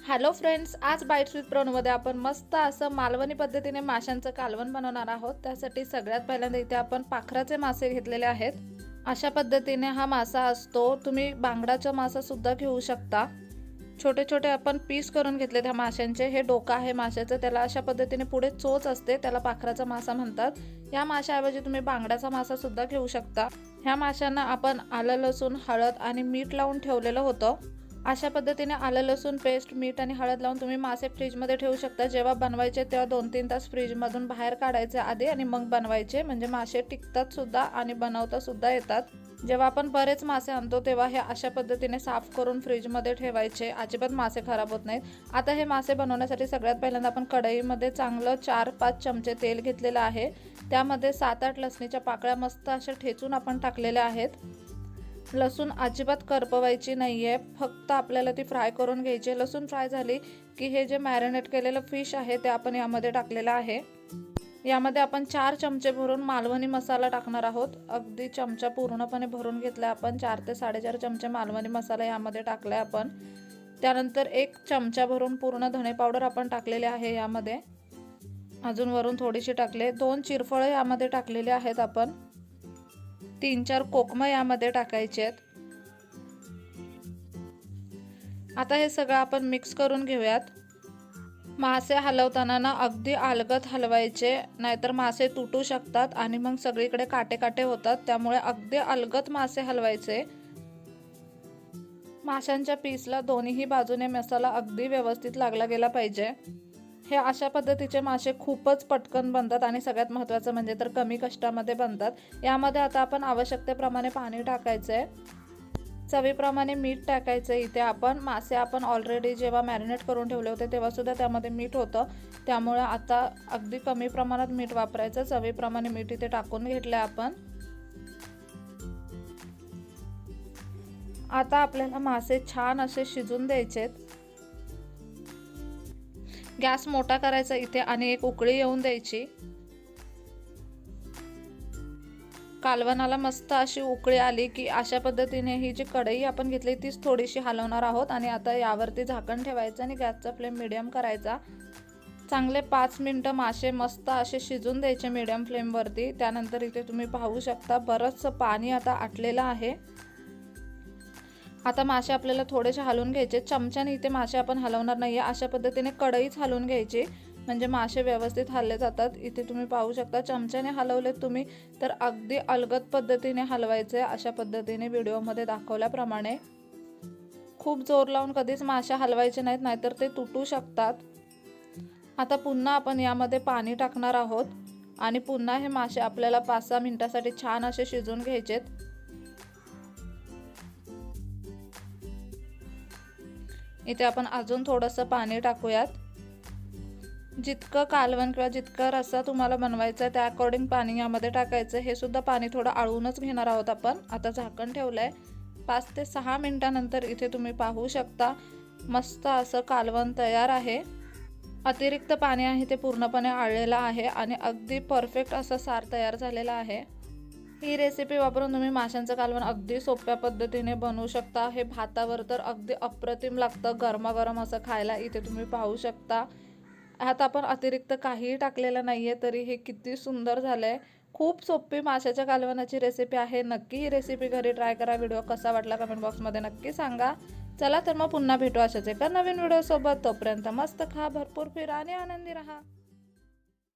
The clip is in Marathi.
हॅलो फ्रेंड्स, आज बाईट्स विथ प्रणूमध्ये आपण मस्त असं मालवणी पद्धतीने माशांचं कालवण बनवणार आहोत। त्यासाठी सगळ्यात पहिल्यांदा इथे आपण पाखराचे मासे घेतलेले आहेत। अशा पद्धतीने हा मासा असतो। तुम्ही बांगडाचा मासा सुद्धा घेऊ शकता। छोटे छोटे आपण पीस करून घेतले त्या माशांचे। हे डोका आहे माशाचं, त्याला अशा पद्धतीने पुढे चोच असते, त्याला पाखराचा मासा म्हणतात। या माशाऐवजी तुम्ही बांगडाचा मासा सुद्धा घेऊ शकता। ह्या माशांना आपण आलं लसूण हळद आणि मीठ लावून ठेवलेलं होतं। अशा पद्धतीने आलं लसूण पेस्ट मीठ आणि हळद लावून तुम्ही मासे फ्रीजमध्ये ठेवू शकता। जेव्हा बनवायचे तेव्हा 2-3 तास फ्रीजमधून बाहेर काढायचे आधी आणि मग बनवायचे, म्हणजे मासे टिकतात सुद्धा आणि बनवता सुद्धा येतात। जेव्हा आपण बरेच मासे आणतो तेव्हा हे अशा पद्धतीने साफ करून फ्रीजमध्ये ठेवायचे, अजिबात मासे खराब होत नाहीत। आता हे मासे बनवण्यासाठी सगळ्यात पहिल्यांदा आपण कढईमध्ये चांगलं 4-5 चमचे तेल घेतलेलं आहे। त्यामध्ये 7-8 लसणीच्या पाकळ्या मस्त अशा ठेचून आपण टाकलेल्या आहेत। लसूण अजिबात करपवायची नाहीये, फक्त आपल्याला ती फ्राय करून घ्यायची। लसूण फ्राय झाली की हे जे मॅरिनेट केलेलं फिश आहे ते आपण यामध्ये टाकलेलं आहे। यामध्ये आपण 4 चमचे भरून मालवणी मसाला टाकणार आहोत। अगदी चमचा पूर्णपणे भरून घेतला आपण। 4 ते 4.5 चमचे मालवणी मसाला यामध्ये टाकलाय आपण। त्यानंतर 1 चमचा भरून पूर्ण धणे पावडर आपण टाकलेले आहे यामध्ये। अजून वरून थोडीशी टाकले। 2 चिरफळे यामध्ये टाकलेले आहेत आपण। 3-4 कोकम यामध्ये टाकायचे आहेत। आता हे सगळं आपण मिक्स करून घेऊयात। मासे हलवताना ना अगदी अलगद हलवायचे, नाहीतर मासे तुटू शकतात आणि मग सगळीकडे काटे काटे होतात। त्यामुळे अगदी अलगद मासे हलवायचे। माशांच्या पीसला दोन्ही बाजूने मसाला अगदी व्यवस्थित लागला गेला पाहिजे। हे अशा पद्धतीचे मासे खूपच पटकन बनतात आणि सगळ्यात महत्त्वाचं म्हणजे तर कमी कष्टामध्ये बनतात। यामध्ये आता आपण आवश्यकतेप्रमाणे पाणी टाकायचंय, चवीप्रमाणे मीठ टाकायचं। इथे आपण मासे ऑलरेडी जेव्हा मॅरिनेट करून ठेवले होते तेव्हा सुद्धा त्यामध्ये मीठ होतं, त्यामुळे आता अगदी कमी प्रमाणात मीठ वापरायचं। चवीप्रमाणे मीठ इथे टाकून घेतलंय आपण। आता आपल्याला मासे छान असे शिजून द्यायचेत। गॅस मोठा करायचा इथे आणि एक उकळी येऊन द्यायची। कालवणाला मस्त अशी उकळी आली की अशा पद्धतीने ही जी कढई आपण घेतली तीच थोडीशी हलवणार आहोत आणि आता यावरती झाकण ठेवायचं आणि गॅसचा फ्लेम मीडियम करायचा। चांगले 5 मिनिटं मासे मस्त असे शिजून द्यायचे मीडियम फ्लेमवरती। त्यानंतर इथे तुम्ही पाहू शकता बरंचसं पाणी आता आटलेलं आहे। आता मासे आपल्याला थोडेसे हलवून घ्यायचे। चमच्याने इथे मासे आपण हलवणार नाहीये, अशा पद्धतीने कढईच हलवून घ्यायची, म्हणजे मासे व्यवस्थित हलले जातात। इथे तुम्ही पाहू शकता चमच्याने हलवले तुम्ही तर अगदी अलगद पद्धतीने हलवायचे, अशा पद्धतीने व्हिडिओमध्ये दाखवल्याप्रमाणे। खूप जोर लावून कधीच मासे हलवायचे नाहीत, नाहीतर ते तुटू शकतात। आता पुन्हा आपण यामध्ये पाणी टाकणार आहोत आणि पुन्हा हे मासे आपल्याला 5-6 मिनिटांसाठी छान असे शिजवून घ्यायचेत। इथे आपण अजून थोडंसं पाणी टाकूयात। जितकं कालवण किंवा जितका रस्सा तुम्हाला बनवायचा आहे त्या अकॉर्डिंग पाणी यामध्ये टाकायचं। हे सुद्धा पाणी थोडं आळूनच घेणार आहोत आपण। आता झाकण ठेवलंय। 5 ते 6 मिनिटांनंतर इथे तुम्ही पाहू शकता मस्त असं कालवण तयार आहे। अतिरिक्त पाणी आहे ते पूर्णपणे आळलेलं आहे आणि अगदी परफेक्ट असं सार तयार झालेलं आहे। ही रेसिपी वापरून तुम्ही माशांचं कालवण अगदी सोप्या पद्धतीने बनवू शकता। हे भातावर तर अगदी अप्रतिम लागतं गरमागरम असं खायला। इथे तुम्ही पाहू शकता ह्यात आपण अतिरिक्त काहीही टाकलेलं नाहीये, तरी हे किती सुंदर झालंय। खूप सोपी माशाच्या कालवणाची रेसिपी आहे। नक्की ही रेसिपी घरी ट्राय करा। व्हिडिओ कसा वाटला कमेंट बॉक्समध्ये नक्की सांगा। चला तर मग पुन्हा भेटू अशाच एका नवीन व्हिडिओ सोबत। तोपर्यंत मस्त खा, भरपूर फिरा आणि आनंदी राहा।